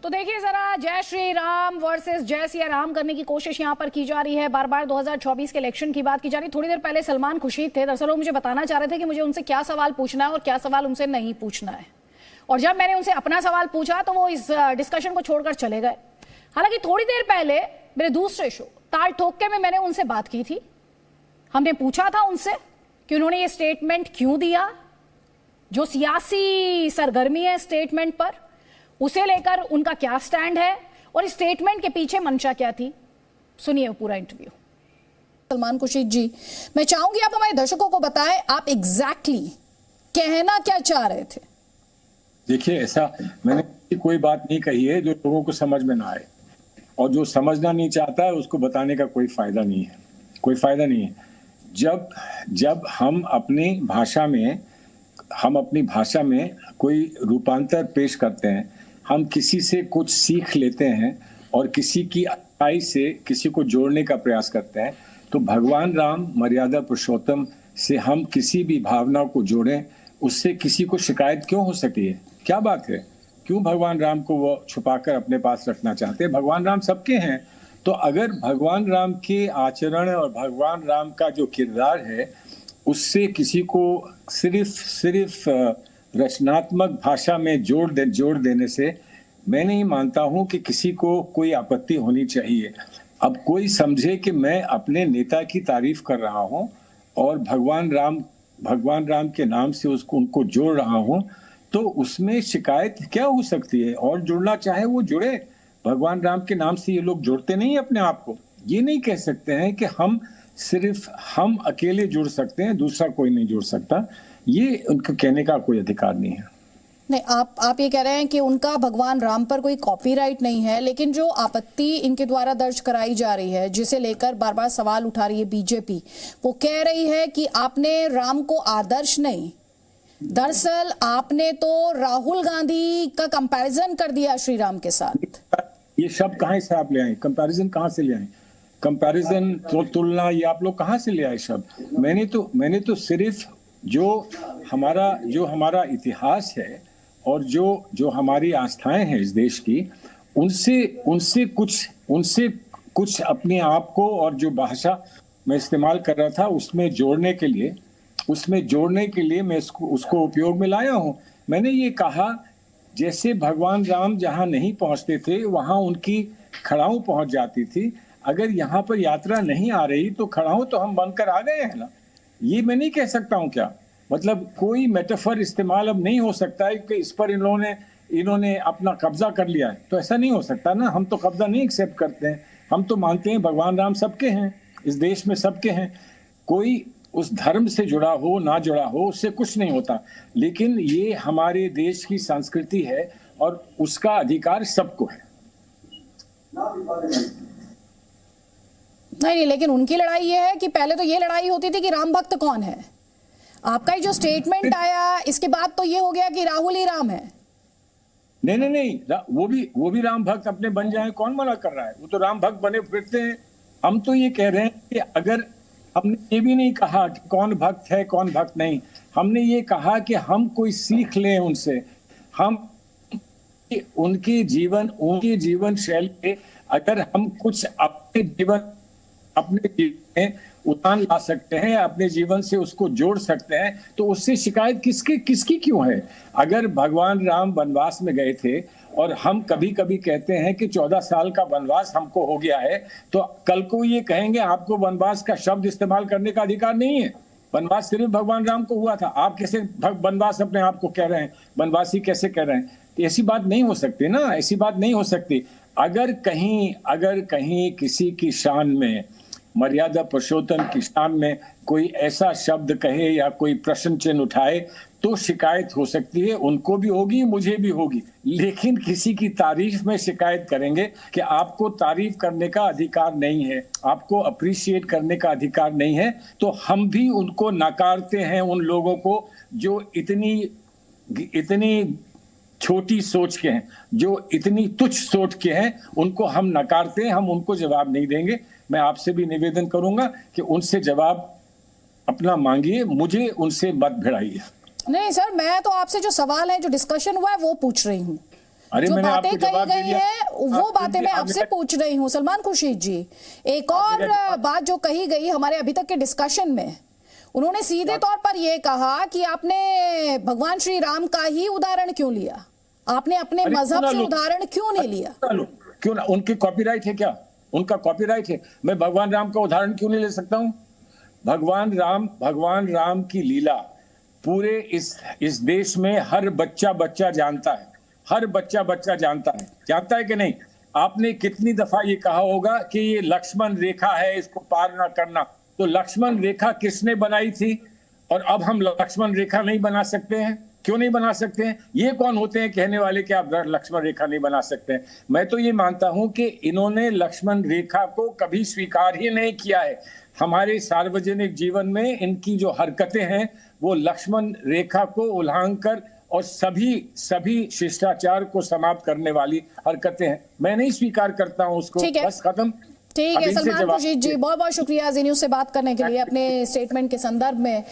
तो देखिए जरा, जय श्री राम वर्सेस जय सिया राम करने की कोशिश यहाँ पर की जा रही है। बार बार 2024 के इलेक्शन की बात की जा रही है। थोड़ी देर पहले सलमान खुर्शीद थे, दरअसल वो मुझे बताना चाह रहे थे कि मुझे उनसे क्या सवाल पूछना है और क्या सवाल उनसे नहीं पूछना है। और जब मैंने उनसे अपना सवाल पूछा तो वो इस डिस्कशन को छोड़कर चले गए। हालांकि थोड़ी देर पहले मेरे दूसरे शो ताल ठोके में मैंने उनसे बात की थी। हमने पूछा था उनसे कि उन्होंने ये स्टेटमेंट क्यों दिया, जो सियासी सरगर्मी है स्टेटमेंट पर, उसे लेकर उनका क्या स्टैंड है और इस स्टेटमेंट के पीछे मंशा क्या थी। सुनिए पूरा इंटरव्यू। सलमान खुर्शीद जी, मैं चाहूंगी आप हमारे दर्शकों को बताएं आप एग्जैक्टली कहना क्या चाह रहे थे। देखिए, ऐसा मैंने कोई बात नहीं कही है जो लोगों को समझ में ना आए, और जो समझना नहीं चाहता है उसको बताने का कोई फायदा नहीं है, कोई फायदा नहीं है। जब हम अपनी भाषा में कोई रूपांतर पेश करते हैं, हम किसी से कुछ सीख लेते हैं और किसी की अच्छाई से किसी को जोड़ने का प्रयास करते हैं, तो भगवान राम मर्यादा पुरुषोत्तम से हम किसी भी भावना को जोड़ें, उससे किसी को शिकायत क्यों हो सकती है? क्या बात है? क्यों भगवान राम को वो छुपाकर अपने पास रखना चाहते हैं? भगवान राम सबके हैं। तो अगर भगवान राम के आचरण और भगवान राम का जो किरदार है उससे किसी को सिर्फ रचनात्मक भाषा में जोड़ देने से मैं नहीं मानता हूं कि किसी को कोई आपत्ति होनी चाहिए। अब कोई समझे कि मैं अपने नेता की तारीफ कर रहा हूं और भगवान राम के नाम से उनको जोड़ रहा हूं, तो उसमें शिकायत क्या हो सकती है? और जुड़ना चाहे वो जुड़े। भगवान राम के नाम से ये लोग जोड़ते नहीं अपने आप को। ये नहीं कह सकते हैं कि सिर्फ हम अकेले जुड़ सकते हैं, दूसरा कोई नहीं जुड़ सकता। ये उनका कहने का कोई अधिकार नहीं है। नहीं, आप ये कह रहे हैं कि उनका भगवान राम पर कोई कॉपीराइट नहीं है, लेकिन जो आपत्ति इनके द्वारा दर्ज कराई जा रही है, जिसे लेकर बार बार सवाल उठा रही है बीजेपी, वो कह रही है कि आपने राम को आदर्श नहीं, दरअसल आपने तो राहुल गांधी का कंपैरिजन कर दिया श्री राम के साथ। ये शब्द कहाँ से आप ले आए? कंपैरिजन कहाँ से ले आए? कंपैरिजन तो तुलना, ये आप लोग कहाँ से ले आए शब्द? मैंने तो सिर्फ जो हमारा इतिहास है और जो हमारी आस्थाएं हैं इस देश की, उनसे कुछ अपने आप को, और जो भाषा मैं इस्तेमाल कर रहा था उसमें जोड़ने के लिए मैं उसको उपयोग में लाया हूं। मैंने ये कहा, जैसे भगवान राम जहां नहीं पहुंचते थे वहां उनकी खड़ाऊ पहुंच जाती थी। अगर यहाँ पर यात्रा नहीं आ रही तो खड़ाऊ तो हम बनकर आ गए हैं ना। ये मैं नहीं कह सकता हूँ क्या? मतलब कोई मेटाफर इस्तेमाल अब नहीं हो सकता है कि इस पर इन्होंने अपना कब्जा कर लिया है, तो ऐसा नहीं हो सकता ना। हम तो कब्जा नहीं एक्सेप्ट करते हैं। हम तो मानते हैं भगवान राम सबके हैं, इस देश में सबके हैं। कोई उस धर्म से जुड़ा हो ना जुड़ा हो उससे कुछ नहीं होता, लेकिन ये हमारे देश की संस्कृति है और उसका अधिकार सबको है। नहीं, लेकिन उनकी लड़ाई ये है कि पहले तो ये लड़ाई होती थी कि राम भक्त कौन है। आपका ही जो स्टेटमेंट आया इसके बाद तो ये हो गया कि राहुल ही राम है। नहीं, वो भी राम भक्त अपने बन जाए, कौन मना कर रहा है? वो तो राम भक्त बने फिरते हैं। हम तो ये कह रहे हैं कि अगर हमने ये भी नहीं कहा कि कौन भक्त है कौन भक्त नहीं, हमने ये कहा कि हम कोई सीख लें उनसे, हम उनके जीवन शैली पे अगर हम कुछ अपने जीवन में उतान ला सकते हैं, अपने जीवन से उसको जोड़ सकते हैं, तो उससे शिकायत किसकी क्यों है? अगर भगवान राम वनवास में गए थे और हम कभी कभी कहते हैं कि 14 साल का वनवास हमको हो गया है, तो कल को ये कहेंगे आपको वनवास का शब्द इस्तेमाल करने का अधिकार नहीं है। वनवास सिर्फ भगवान राम को हुआ था। आप कैसे वनवास अपने आप को कह रहे हैं, वनवासी कैसे कह रहे हैं? तो ऐसी बात नहीं हो सकती ना, ऐसी बात नहीं हो सकती। अगर कहीं किसी की शान में, मर्यादा पुरुषोत्तम की शान में कोई ऐसा शब्द कहे या कोई प्रश्न चिन्ह उठाए तो शिकायत हो सकती है। उनको भी होगी, मुझे भी होगी, लेकिन किसी की तारीफ में शिकायत करेंगे कि आपको तारीफ करने का अधिकार नहीं है, आपको अप्रिशिएट करने का अधिकार नहीं है, तो हम भी उनको नकारते हैं। उन लोगों को जो इतनी छोटी सोच के हैं, जो इतनी तुच्छ सोच के हैं, उनको हम नकारते हैं। हम उनको जवाब नहीं देंगे। मैं आपसे भी निवेदन करूंगा कि उनसे जवाब अपना मांगिए, मुझे उनसे मत भिड़ाइए। नहीं सर, मैं तो आपसे जो सवाल है, जो डिस्कशन हुआ है वो पूछ रही हूँ। अरे जो मैंने बातें आपको कही जवाब दे गई दिया। है वो आप बातें मैं आप आपसे मेरा- पूछ रही हूँ। सलमान खुर्शीद जी, एक और बात जो कही गई हमारे अभी तक के डिस्कशन में, उन्होंने सीधे तौर पर यह कहा कि आपने भगवान श्री राम का ही उदाहरण क्यों लिया, आपने अपने अरे मजहब क्यों से ना लो? उदाहरण क्यों नहीं लिया? क्यों ना, उनकी कॉपीराइट है क्या? उनका कॉपीराइट है। मैं भगवान राम का उदाहरण क्यों नहीं ले सकता हूं? भगवान राम की लीला पूरे इस देश में हर बच्चा जानता है। हर बच्चा जानता है कि नहीं? आपने कितनी दफा ये कहा होगा कि ये लक्ष्मण रेखा है, इसको पार ना करना। तो लक्ष्मण रेखा किसने बनाई थी? और अब हम लक्ष्मण रेखा नहीं बना सकते हैं? क्यों नहीं बना सकते हैं? ये कौन होते हैं कहने वाले कि आप लक्ष्मण रेखा नहीं बना सकते हैं? मैं तो ये मानता हूं कि इन्होंने लक्ष्मण रेखा को कभी स्वीकार ही नहीं किया है। हमारे सार्वजनिक जीवन में इनकी जो हरकतें हैं वो लक्ष्मण रेखा को उल्लंघन और सभी शिष्टाचार को समाप्त करने वाली हरकतें हैं। मैं नहीं स्वीकार करता हूं उसको। बस खत्म। ठीक है सलमान खुर्शीद जी, बहुत बहुत शुक्रिया जी न्यूज़ से बात करने के लिए अपने स्टेटमेंट के संदर्भ में।